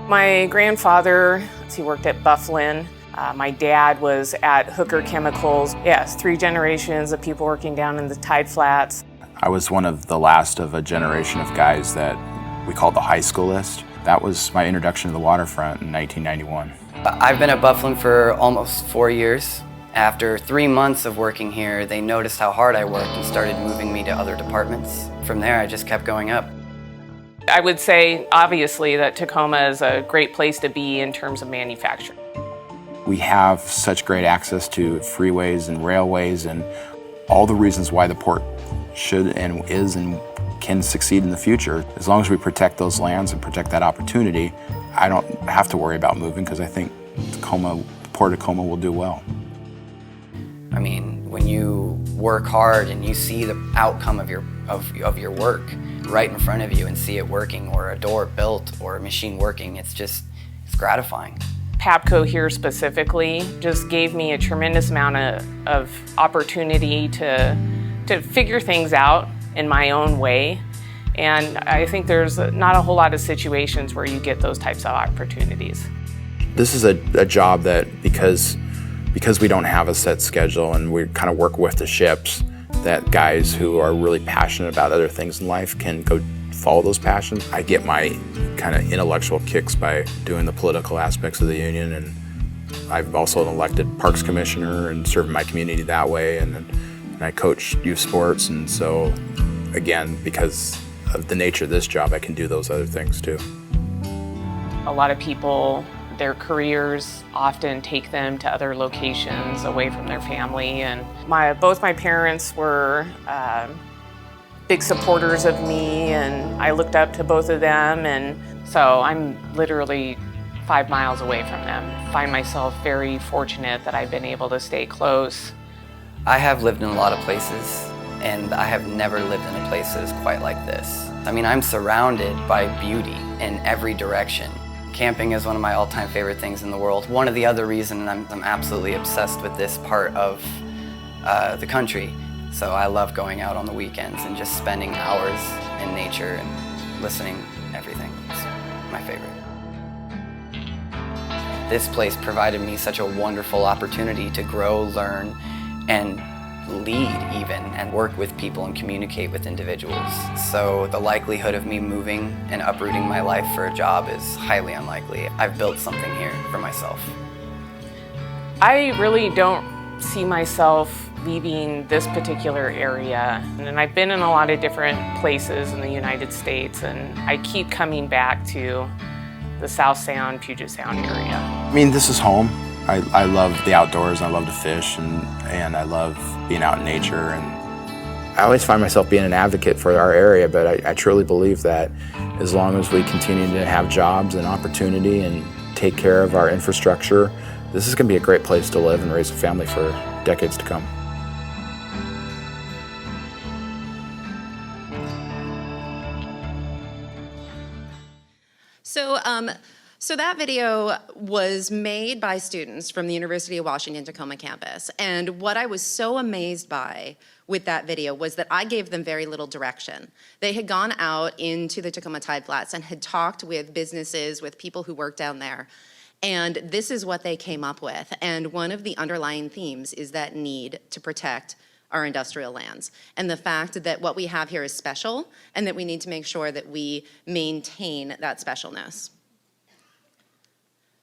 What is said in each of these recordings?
My grandfather, he worked at Bufflin. My dad was at Hooker Chemicals. Yes, 3 generations of people working down in the Tide Flats. I was one of the last of a generation of guys that we called the high schoolist. That was my introduction to the waterfront in 1991. I've been at Bufflin for almost 4 years. After 3 months of working here, they noticed how hard I worked and started moving me to other departments. From there, I just kept going up. I would say, obviously, that Tacoma is a great place to be in terms of manufacturing. We have such great access to freeways and railways and all the reasons why the port should and is and can succeed in the future. As long as we protect those lands and protect that opportunity, I don't have to worry about moving because I think Port of Tacoma will do well. I mean, when you work hard and you see the outcome of your work right in front of you and see it working, or a door built or a machine working, it's gratifying. PAPCO here specifically just gave me a tremendous amount of opportunity to figure things out in my own way. And I think there's not a whole lot of situations where you get those types of opportunities. This is a job that, because we don't have a set schedule and we kind of work with the ships, that guys who are really passionate about other things in life can go follow those passions. I get my kind of intellectual kicks by doing the political aspects of the union, and I've also an elected parks commissioner and serving my community that way, and I coach youth sports, and so again, because of the nature of this job, I can do those other things too. A lot of people, their careers often take them to other locations away from their family, and both my parents were big supporters of me, and I looked up to both of them, and so I'm literally 5 miles away from them. I find myself very fortunate that I've been able to stay close. I have lived in a lot of places, and I have never lived in a place that is quite like this. I mean, I'm surrounded by beauty in every direction. Camping is one of my all-time favorite things in the world. One of the other reasons I'm absolutely obsessed with this part of the country. So I love going out on the weekends and just spending hours in nature and listening to everything. It's my favorite. This place provided me such a wonderful opportunity to grow, learn, and lead even, and work with people and communicate with individuals. So the likelihood of me moving and uprooting my life for a job is highly unlikely. I've built something here for myself. I really don't see myself leaving this particular area, and I've been in a lot of different places in the United States, and I keep coming back to the South Sound, Puget Sound area. I mean, this is home. I love the outdoors, and I love to fish, and I love being out in nature. And I always find myself being an advocate for our area, but I truly believe that as long as we continue to have jobs and opportunity and take care of our infrastructure, this is going to be a great place to live and raise a family for decades to come. So that video was made by students from the University of Washington Tacoma campus. And what I was so amazed by with that video was that I gave them very little direction. They had gone out into the Tacoma Tide Flats and had talked with businesses, with people who work down there. And this is what they came up with. And one of the underlying themes is that need to protect our industrial lands, and the fact that what we have here is special, and that we need to make sure that we maintain that specialness.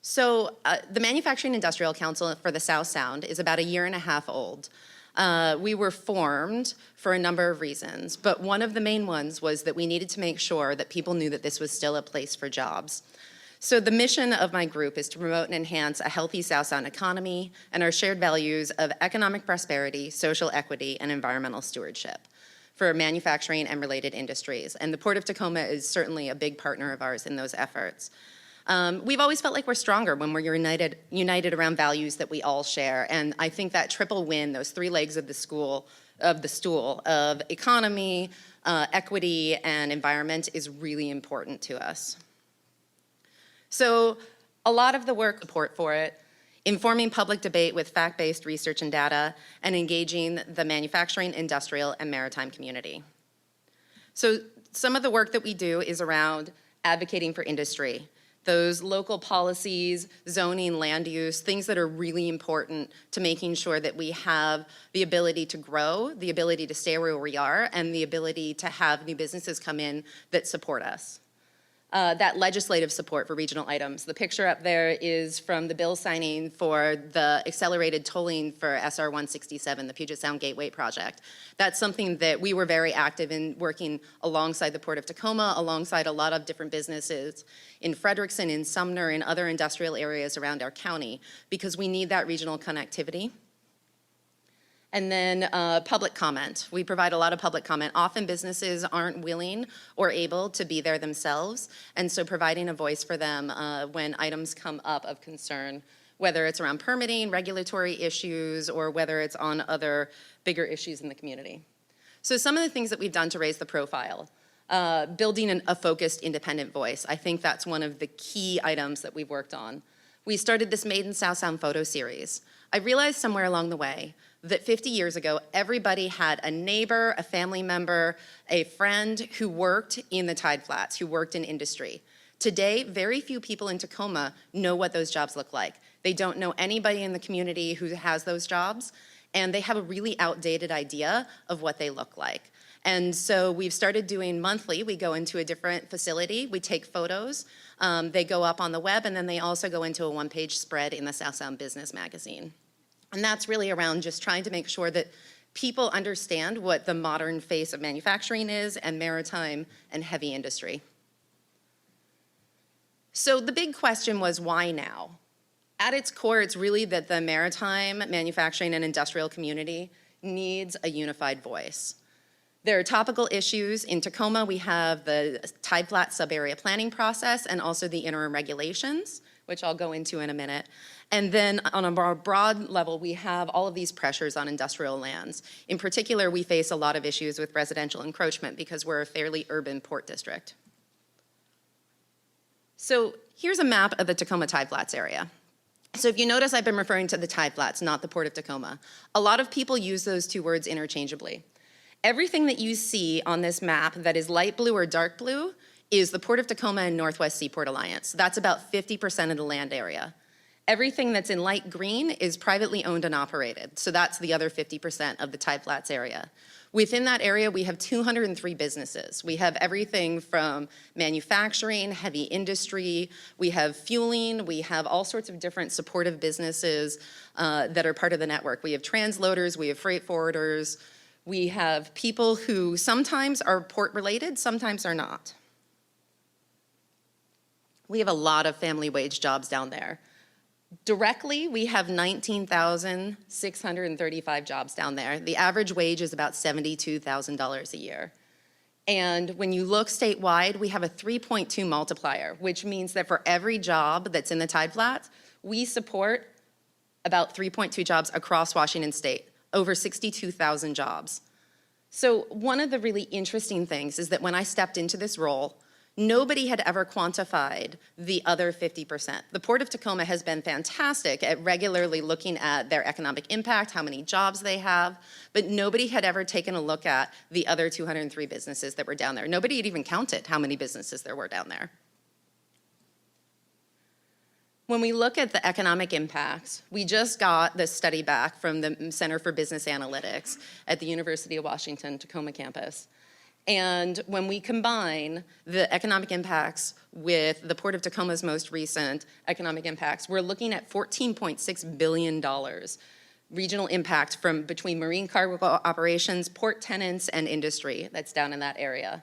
So the Manufacturing Industrial Council for the South Sound is about 1.5 years old. We were formed for a number of reasons, but one of the main ones was that we needed to make sure that people knew that this was still a place for jobs. So the mission of my group is to promote and enhance a healthy South Sound economy and our shared values of economic prosperity, social equity, and environmental stewardship for manufacturing and related industries. And the Port of Tacoma is certainly a big partner of ours in those efforts. We've always felt like we're stronger when we're united around values that we all share. And I think that triple win, those 3 legs of the stool of economy, equity, and environment is really important to us. So a lot of the work support for it, informing public debate with fact-based research and data, and engaging the manufacturing, industrial, and maritime community. So some of the work that we do is around advocating for industry, Those local policies, zoning, land use, things that are really important to making sure that we have the ability to grow, the ability to stay where we are, and the ability to have new businesses come in that support us. That legislative support for regional items. The picture up there is from the bill signing for the accelerated tolling for SR 167, the Puget Sound Gateway project. That's something that we were very active in working alongside the Port of Tacoma, alongside a lot of different businesses in Frederickson, in Sumner, in other industrial areas around our county, because we need that regional connectivity. And then public comment. We provide a lot of public comment. Often businesses aren't willing or able to be there themselves, and so providing a voice for them when items come up of concern, whether it's around permitting, regulatory issues, or whether it's on other bigger issues in the community. So some of the things that we've done to raise the profile. Building a focused independent voice. I think that's one of the key items that we've worked on. We started this Made in South Sound photo series. I realized somewhere along the way that 50 years ago, everybody had a neighbor, a family member, a friend who worked in the tide flats, who worked in industry. Today, very few people in Tacoma know what those jobs look like. They don't know anybody in the community who has those jobs, and they have a really outdated idea of what they look like. And so we've started doing monthly. We go into a different facility, we take photos, they go up on the web, and then they also go into a one-page spread in the South Sound Business Magazine. And that's really around just trying to make sure that people understand what the modern face of manufacturing is and maritime and heavy industry. So the big question was, why now? At its core, it's really that the maritime, manufacturing, and industrial community needs a unified voice. There are topical issues. In Tacoma, we have the tide flat sub-area planning process and also the interim regulations, which I'll go into in a minute. And then on a more broad level, we have all of these pressures on industrial lands. In particular, we face a lot of issues with residential encroachment because we're a fairly urban port district. So here's a map of the Tacoma Tide Flats area. So if you notice, I've been referring to the Tide Flats, not the Port of Tacoma. A lot of people use those two words interchangeably. Everything that you see on this map that is light blue or dark blue is the Port of Tacoma and Northwest Seaport Alliance. That's about 50% of the land area. Everything that's in light green is privately owned and operated, so that's the other 50% of the Tide Flats area. Within that area, we have 203 businesses. We have everything from manufacturing, heavy industry, we have fueling, we have all sorts of different supportive businesses that are part of the network. We have transloaders, we have freight forwarders, we have people who sometimes are port related, sometimes are not. We have a lot of family wage jobs down there. Directly, we have 19,635 jobs down there. The average wage is about $72,000 a year. And when you look statewide, we have a 3.2 multiplier, which means that for every job that's in the Tide Flats, we support about 3.2 jobs across Washington State, over 62,000 jobs. So one of the really interesting things is that when I stepped into this role, nobody had ever quantified the other 50%. The Port of Tacoma has been fantastic at regularly looking at their economic impact, how many jobs they have, but nobody had ever taken a look at the other 203 businesses that were down there. Nobody had even counted how many businesses there were down there. When we look at the economic impacts, we just got this study back from the Center for Business Analytics at the University of Washington Tacoma campus. And when we combine the economic impacts with the Port of Tacoma's most recent economic impacts, we're looking at $14.6 billion regional impact from between marine cargo operations, port tenants, and industry that's down in that area.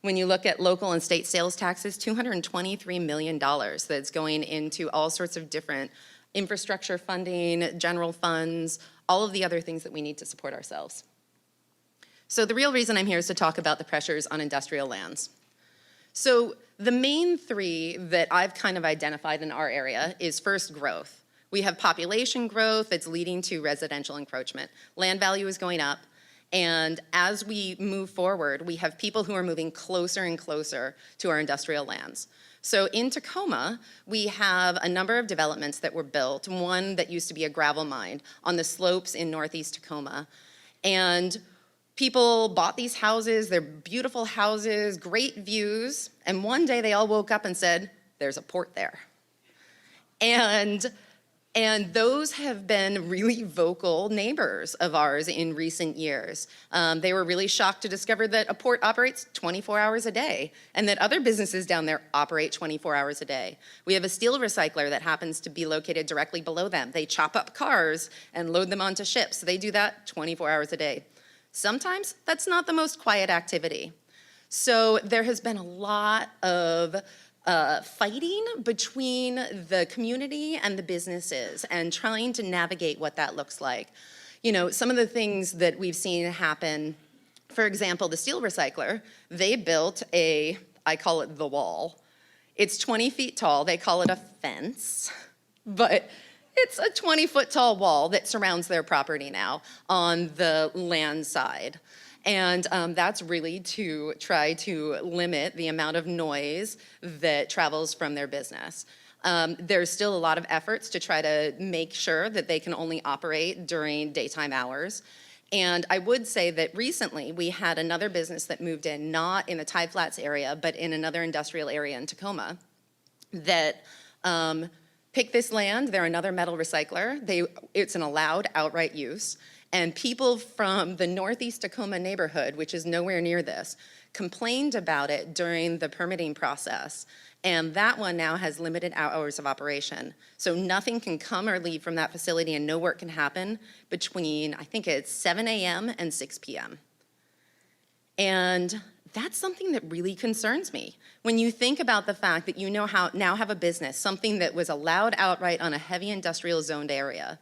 When you look at local and state sales taxes, $223 million that's going into all sorts of different infrastructure funding, general funds, all of the other things that we need to support ourselves. So the real reason I'm here is to talk about the pressures on industrial lands. So the main three that I've kind of identified in our area is first growth. We have population growth that's leading to residential encroachment. Land value is going up, and as we move forward, we have people who are moving closer and closer to our industrial lands. So in Tacoma, we have a number of developments that were built, one that used to be a gravel mine on the slopes in northeast Tacoma. And people bought these houses, they're beautiful houses, great views, and one day they all woke up and said, there's a port there. And those have been really vocal neighbors of ours in recent years. They were really shocked to discover that a port operates 24 hours a day and that other businesses down there operate 24 hours a day. We have a steel recycler that happens to be located directly below them. They chop up cars and load them onto ships. So they do that 24 hours a day. Sometimes that's not the most quiet activity. So there has been a lot of fighting between the community and the businesses and trying to navigate what that looks like. You know, some of the things that we've seen happen, for example, the steel recycler, they built I call it the wall. It's 20 feet tall, they call it a fence, but it's a 20-foot tall wall that surrounds their property now on the land side. And that's really to try to limit the amount of noise that travels from their business. There's still a lot of efforts to try to make sure that they can only operate during daytime hours. And I would say that recently we had another business that moved in, not in the Tide Flats area, but in another industrial area in Tacoma, that picked this land. They're another metal recycler. It's an allowed outright use. And people from the Northeast Tacoma neighborhood, which is nowhere near this, complained about it during the permitting process. And that one now has limited hours of operation. So nothing can come or leave from that facility and no work can happen between, I think it's 7 a.m. and 6 p.m. And that's something that really concerns me. When you think about the fact that you now have a business, something that was allowed outright on a heavy industrial zoned area,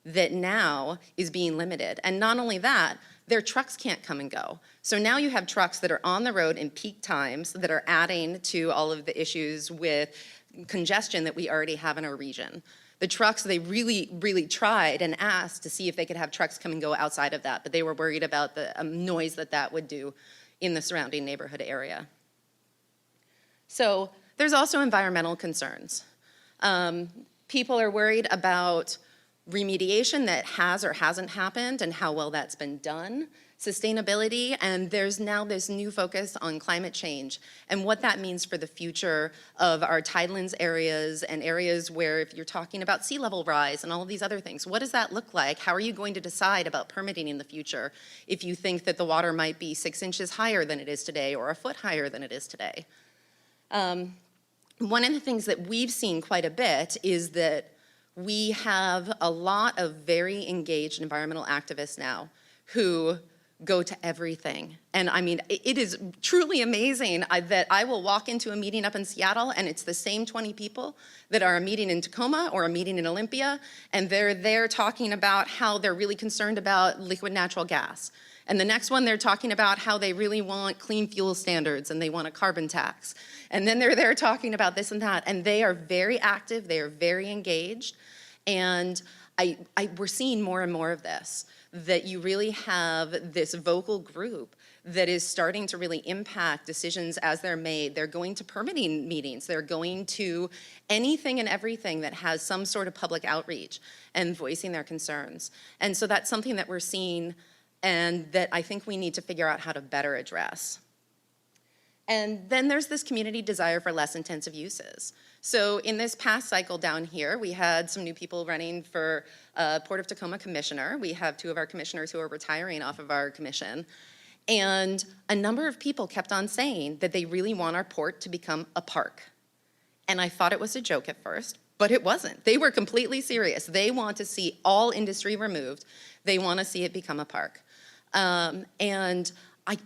that now is being limited. And not only that, their trucks can't come and go. So now you have trucks that are on the road in peak times that are adding to all of the issues with congestion that we already have in our region. The trucks, they really, really tried and asked to see if they could have trucks come and go outside of that, but they were worried about the noise that would do in the surrounding neighborhood area. So there's also environmental concerns. People are worried about remediation that has or hasn't happened and how well that's been done, sustainability, and there's now this new focus on climate change and what that means for the future of our tidelands areas and areas where if you're talking about sea level rise and all of these other things, what does that look like? How are you going to decide about permitting in the future if you think that the water might be 6 inches higher than it is today or a foot higher than it is today? One of the things that we've seen quite a bit is that we have a lot of very engaged environmental activists now who go to everything. And I mean, it is truly amazing that I will walk into a meeting up in Seattle and it's the same 20 people that are a meeting in Tacoma or a meeting in Olympia, and they're there talking about how they're really concerned about liquid natural gas. And the next one, they're talking about how they really want clean fuel standards and they want a carbon tax. And then they're there talking about this and that. And they are very active, they are very engaged. And we're seeing more and more of this, that you really have this vocal group that is starting to really impact decisions as they're made. They're going to permitting meetings. They're going to anything and everything that has some sort of public outreach and voicing their concerns. And so that's something that we're seeing and that I think we need to figure out how to better address. And then there's this community desire for less intensive uses. So in this past cycle down here, we had some new people running for Port of Tacoma commissioner. We have 2 of our commissioners who are retiring off of our commission. And a number of people kept on saying that they really want our port to become a park. And I thought it was a joke at first, but it wasn't. They were completely serious. They want to see all industry removed. They want to see it become a park.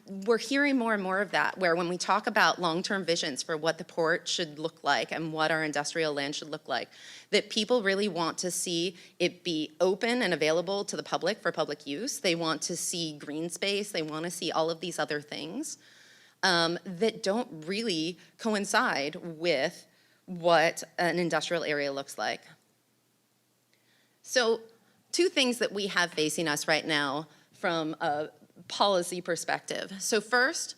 We're hearing more and more of that, where when we talk about long-term visions for what the port should look like and what our industrial land should look like, that people really want to see it be open and available to the public for public use. They want to see green space. They want to see all of these other things that don't really coincide with what an industrial area looks like. So 2 things that we have facing us right now from a policy perspective. So first,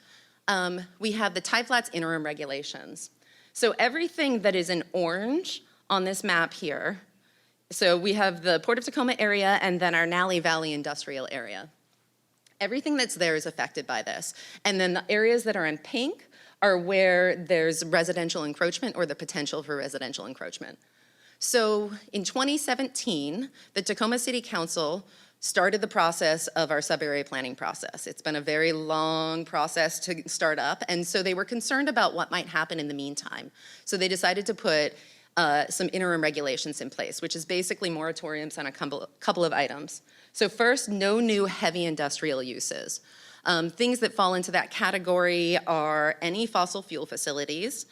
we have the Tide Flats interim regulations. So everything that is in orange on this map here, so we have the Port of Tacoma area and then our Nally Valley industrial area. Everything that's there is affected by this. And then the areas that are in pink are where there's residential encroachment or the potential for residential encroachment. So in 2017, the Tacoma City Council started the process of our sub-area planning process. It's been a very long process to start up, and so they were concerned about what might happen in the meantime. So they decided to put some interim regulations in place, which is basically moratoriums on a couple of items. So first, no new heavy industrial uses. Things that fall into that category are any fossil fuel facilities,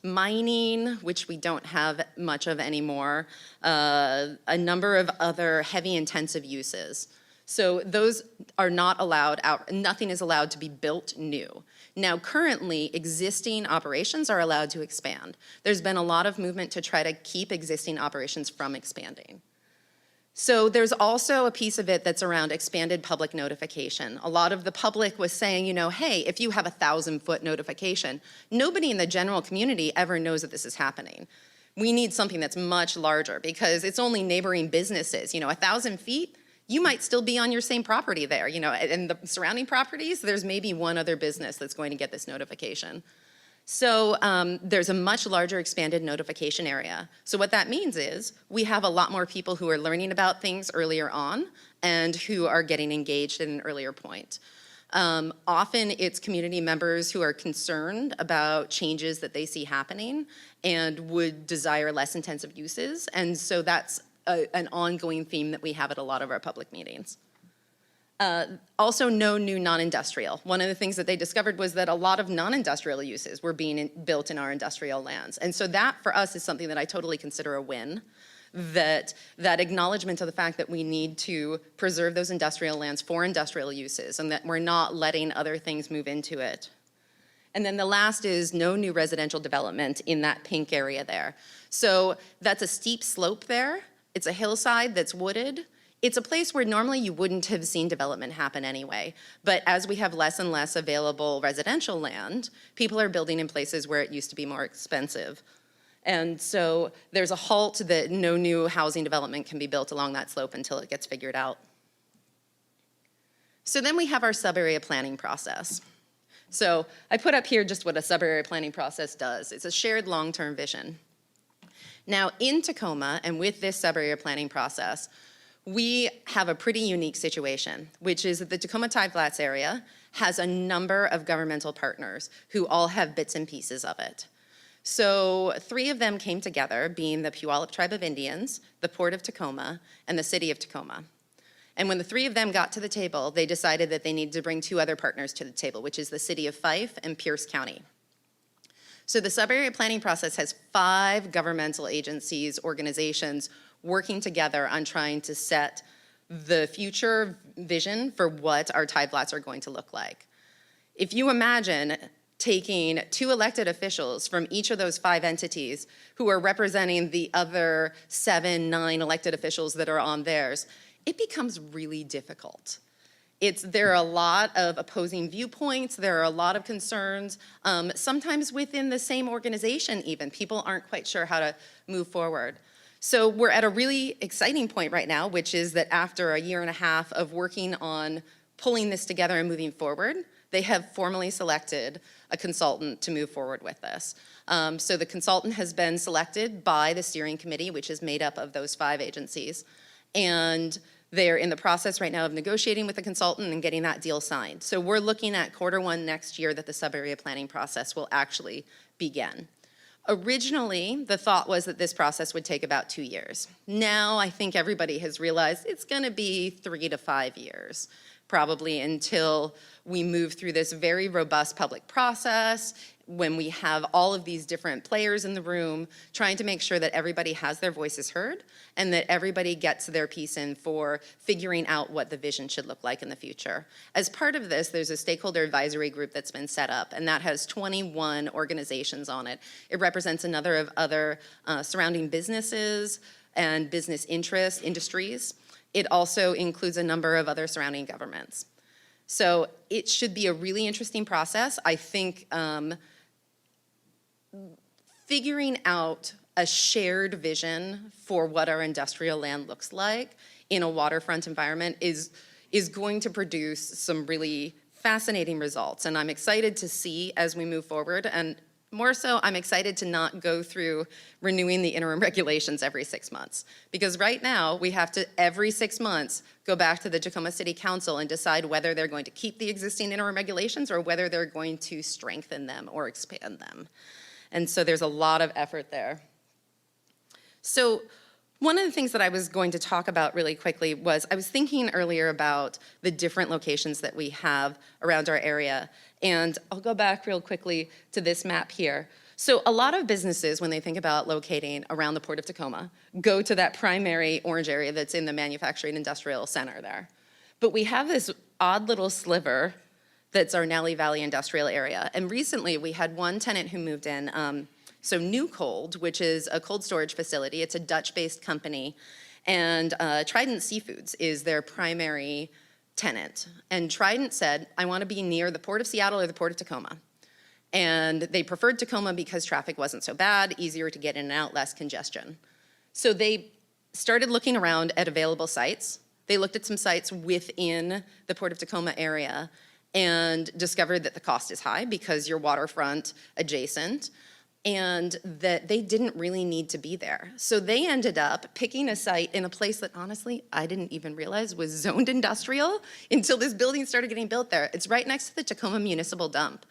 mining, which we don't have much of anymore, a number of other heavy intensive uses. So those are not allowed out, nothing is allowed to be built new. Now currently, existing operations are allowed to expand. There's been a lot of movement to try to keep existing operations from expanding. So there's also a piece of it that's around expanded public notification. A lot of the public was saying, you know, hey, if you have a 1,000-foot notification, nobody in the general community ever knows that this is happening. We need something that's much larger because it's only neighboring businesses. You know, 1,000 feet, you might still be on your same property there. You know, and the surrounding properties, there's maybe one other business that's going to get this notification. So there's a much larger expanded notification area. So what that means is we have a lot more people who are learning about things earlier on and who are getting engaged at an earlier point. Often it's community members who are concerned about changes that they see happening and would desire less intensive uses. And so that's an ongoing theme that we have at a lot of our public meetings. Also, no new non-industrial. One of the things that they discovered was that a lot of non-industrial uses were being built in our industrial lands. And so that, for us, is something that I totally consider a win, that acknowledgement of the fact that we need to preserve those industrial lands for industrial uses and that we're not letting other things move into it. And then the last is no new residential development in that pink area there. So that's a steep slope there. It's a hillside that's wooded. It's a place where normally you wouldn't have seen development happen anyway. But as we have less and less available residential land, people are building in places where it used to be more expensive. And so there's a halt that no new housing development can be built along that slope until it gets figured out. So then we have our sub-area planning process. So I put up here just what a sub-area planning process does. It's a shared long-term vision. Now in Tacoma and with this sub-area planning process, we have a pretty unique situation, which is that the Tacoma Tide Flats area has a number of governmental partners who all have bits and pieces of it. So 3 of them came together, being the Puyallup Tribe of Indians, the Port of Tacoma, and the City of Tacoma. And when the 3 of them got to the table, they decided that they needed to bring 2 other partners to the table, which is the City of Fife and Pierce County. So the sub-area planning process has 5 governmental agencies, organizations, working together on trying to set the future vision for what our tide flats are going to look like. If you imagine taking 2 elected officials from each of those 5 entities who are representing the other 7, 9 elected officials that are on theirs, it becomes really difficult. There are a lot of opposing viewpoints, there are a lot of concerns, sometimes within the same organization even. People aren't quite sure how to move forward. So we're at a really exciting point right now, which is that after a year and a half of working on pulling this together and moving forward, they have formally selected a consultant to move forward with this. So the consultant has been selected by the steering committee, which is made up of those 5 agencies. And they're in the process right now of negotiating with the consultant and getting that deal signed. So we're looking at Q1 next year that the sub-area planning process will actually begin. Originally, the thought was that this process would take about 2 years. Now, I think everybody has realized it's gonna be 3 to 5 years, probably until we move through this very robust public process, when we have all of these different players in the room, trying to make sure that everybody has their voices heard and that everybody gets their piece in for figuring out what the vision should look like in the future. As part of this, there's a stakeholder advisory group that's been set up, and that has 21 organizations on it. It represents another of other surrounding businesses and business interests, industries. It also includes a number of other surrounding governments. So it should be a really interesting process. I think figuring out a shared vision for what our industrial land looks like in a waterfront environment is going to produce some really fascinating results, and I'm excited to see as we move forward, and more so, I'm excited to not go through renewing the interim regulations every 6 months. Because right now, we have to, every 6 months, go back to the Tacoma City Council and decide whether they're going to keep the existing interim regulations or whether they're going to strengthen them or expand them. And so there's a lot of effort there. So one of the things that I was going to talk about really quickly was I was thinking earlier about the different locations that we have around our area. And I'll go back real quickly to this map here. So a lot of businesses, when they think about locating around the Port of Tacoma, go to that primary orange area that's in the manufacturing industrial center there. But we have this odd little sliver that's our Nally Valley industrial area. And recently we had one tenant who moved in, so New Cold, which is a cold storage facility. It's a Dutch-based company, and Trident Seafoods is their primary tenant. And Trident said, I want to be near the Port of Seattle or the Port of Tacoma. And they preferred Tacoma because traffic wasn't so bad, easier to get in and out, less congestion. So they started looking around at available sites. They looked at some sites within the Port of Tacoma area and discovered that the cost is high because you're waterfront adjacent, and that they didn't really need to be there. So they ended up picking a site in a place that honestly I didn't even realize was zoned industrial until this building started getting built there. It's right next to the Tacoma Municipal Dump.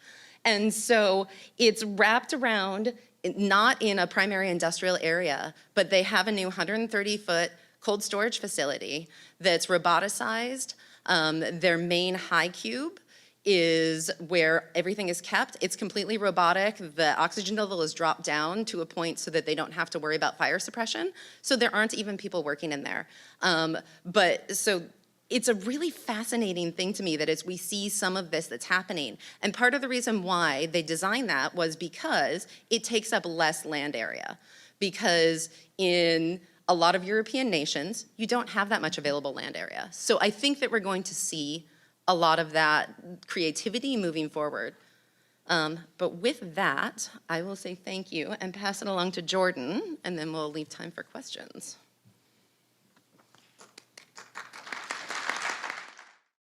And so it's wrapped around, not in a primary industrial area, but they have a new 130-foot cold storage facility that's roboticized. Their main high cube is where everything is kept. It's completely robotic. The oxygen level is dropped down to a point so that they don't have to worry about fire suppression. So there aren't even people working in there. So it's a really fascinating thing to me that as we see some of this that's happening. And part of the reason why they designed that was because it takes up less land area. Because in a lot of European nations, you don't have that much available land area. So I think that we're going to see a lot of that creativity moving forward. But with that, I will say thank you and pass it along to Jordan, and then we'll leave time for questions.